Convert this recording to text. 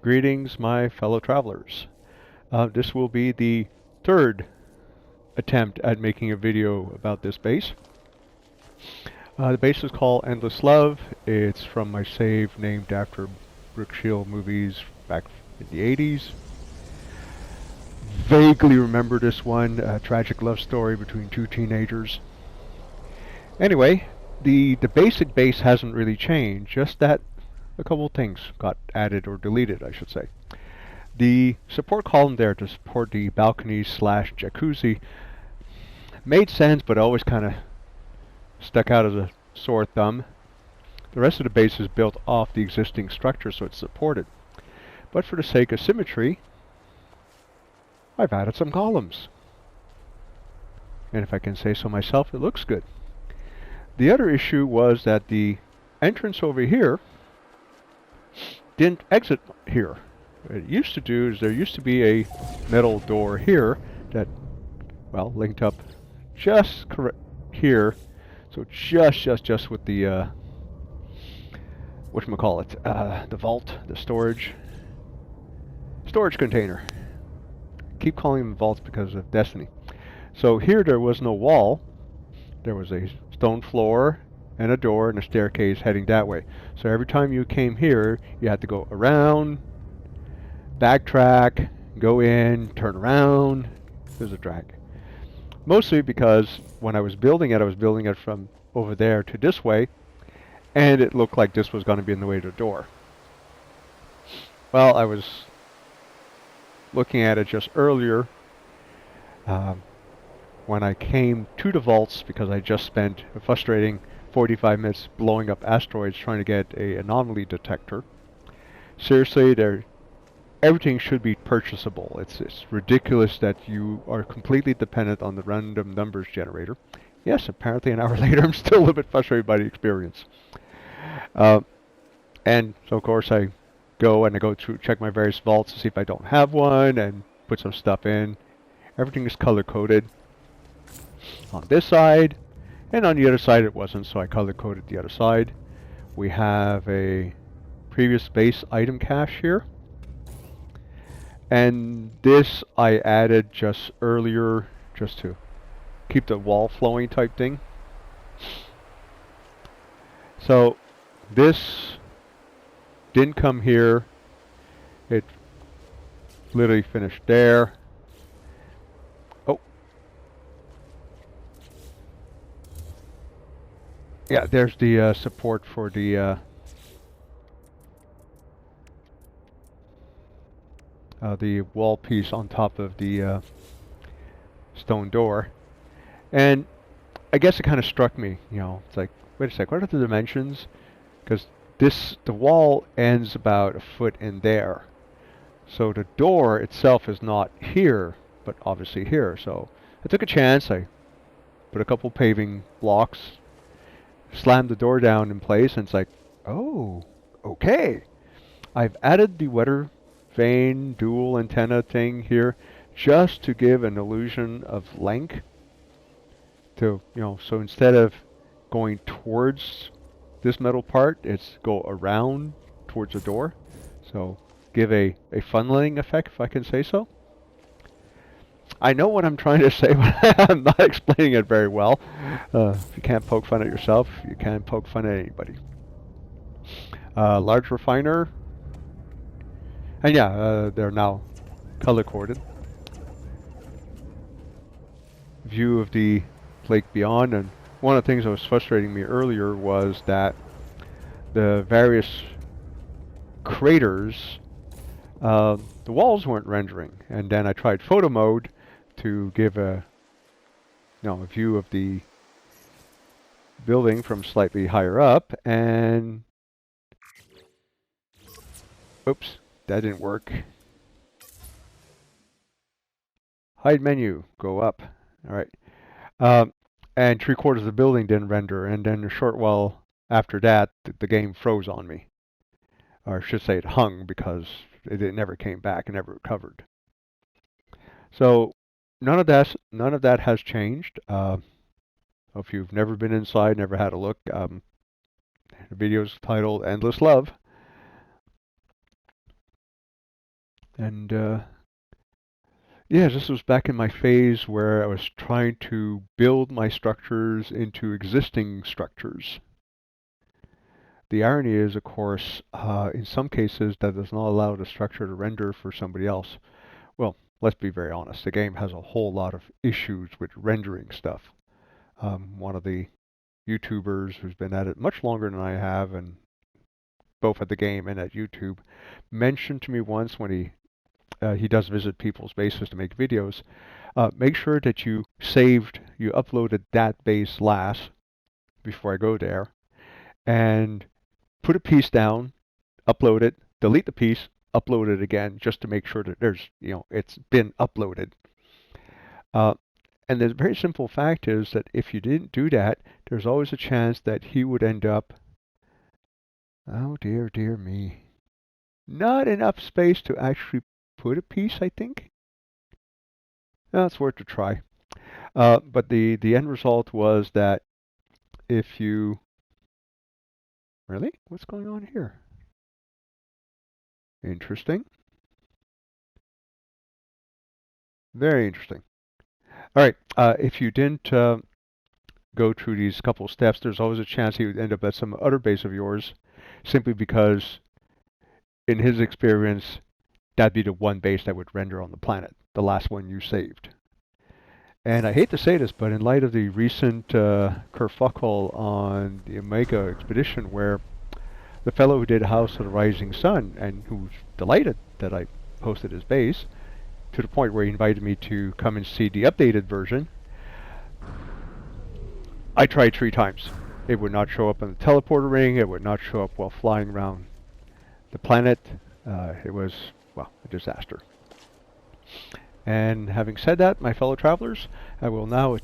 Greetings, my fellow travelers. This will be the third attempt at making a video about this base. The base is called Endless Love. It's from my save named after Brooke Shield movies back in the 80s. Vaguely remember this one, a tragic love story between two teenagers. Anyway, the basic base hasn't really changed, just that a couple things got added or deleted, I should say. The support column there to support the balcony slash jacuzzi made sense, but always kind of stuck out as a sore thumb. The rest of the base is built off the existing structure, so it's supported. But for the sake of symmetry, I've added some columns. And if I can say so myself, it looks good. The other issue was that the entrance over here didn't exit here. What it used to do is there used to be a metal door here that, well, linked up just here. So just with the whatchamacallit, the vault, the storage container. Keep calling them vaults because of Destiny. So here there was no wall. There was a stone floor and a door and a staircase heading that way. So every time you came here, you had to go around, backtrack, go in, turn around. There's a drag. Mostly because when I was building it from over there to this way, and it looked like this was going to be in the way to the door. Well, I was looking at it just earlier when I came to the vaults, because I just spent a frustrating 45 minutes blowing up asteroids trying to get an anomaly detector. Seriously, everything should be purchasable. It's ridiculous that you are completely dependent on the random numbers generator. Yes, apparently an hour later I'm still a little bit frustrated by the experience. And so of course I go through, check my various vaults to see if I don't have one, and put some stuff in. Everything is color coded on this side, and on the other side it wasn't, so I color coded the other side. We have a previous base item cache here, and this I added just earlier just to keep the wall flowing type thing. So this didn't come here. It literally finished there. Oh. Yeah, there's the support for the wall piece on top of the stone door. And I guess it kind of struck me, it's like, wait a sec, what are the dimensions? Because the wall ends about a foot in there. So the door itself is not here, but obviously here. So I took a chance. I put a couple paving blocks, slammed the door down in place, and it's like, oh, okay. I've added the weather vane dual antenna thing here just to give an illusion of length. So instead of going towards this metal part, it's go around towards the door. So give a funneling effect, if I can say so. I know what I'm trying to say, but I'm not explaining it very well. If you can't poke fun at yourself, you can't poke fun at anybody. Large refiner. And yeah, they're now color-coded. View of the lake beyond, and one of the things that was frustrating me earlier was that the various craters, the walls weren't rendering, and then I tried photo mode to give a view of the building from slightly higher up, and oops, that didn't work. Hide menu, go up. All right. And 3/4 of the building didn't render, and then a short while after that, the game froze on me. Or I should say it hung, because it never came back and never recovered. So none of that has changed. If you've never been inside, never had a look, the video is titled Endless Love. And yeah, this was back in my phase where I was trying to build my structures into existing structures. The irony is, of course, in some cases that does not allow the structure to render for somebody else. Well, let's be very honest. The game has a whole lot of issues with rendering stuff. One of the YouTubers who's been at it much longer than I have, and both at the game and at YouTube, mentioned to me once when he does visit people's bases to make videos, make sure that you uploaded that base last before I go there, and put a piece down, upload it, delete the piece, upload it again, just to make sure that it's been uploaded. Uh, and the very simple fact is that if you didn't do that, there's always a chance that he would end up, oh dear, dear me, not enough space to actually put a piece, I think. No, it's worth a try. But the end result was that if you... Really? What's going on here? Interesting. Very interesting. All right. If you didn't go through these couple steps, there's always a chance he would end up at some other base of yours, simply because, in his experience, that'd be the one base that would render on the planet, the last one you saved. And I hate to say this, but in light of the recent kerfuffle on the Omega expedition, where the fellow who did House of the Rising Sun, and who's delighted that I posted his base, to the point where he invited me to come and see the updated version, I tried 3 times. It would not show up on the teleporter ring. It would not show up while flying around the planet. It was, well, a disaster. And having said that, my fellow travelers, I will now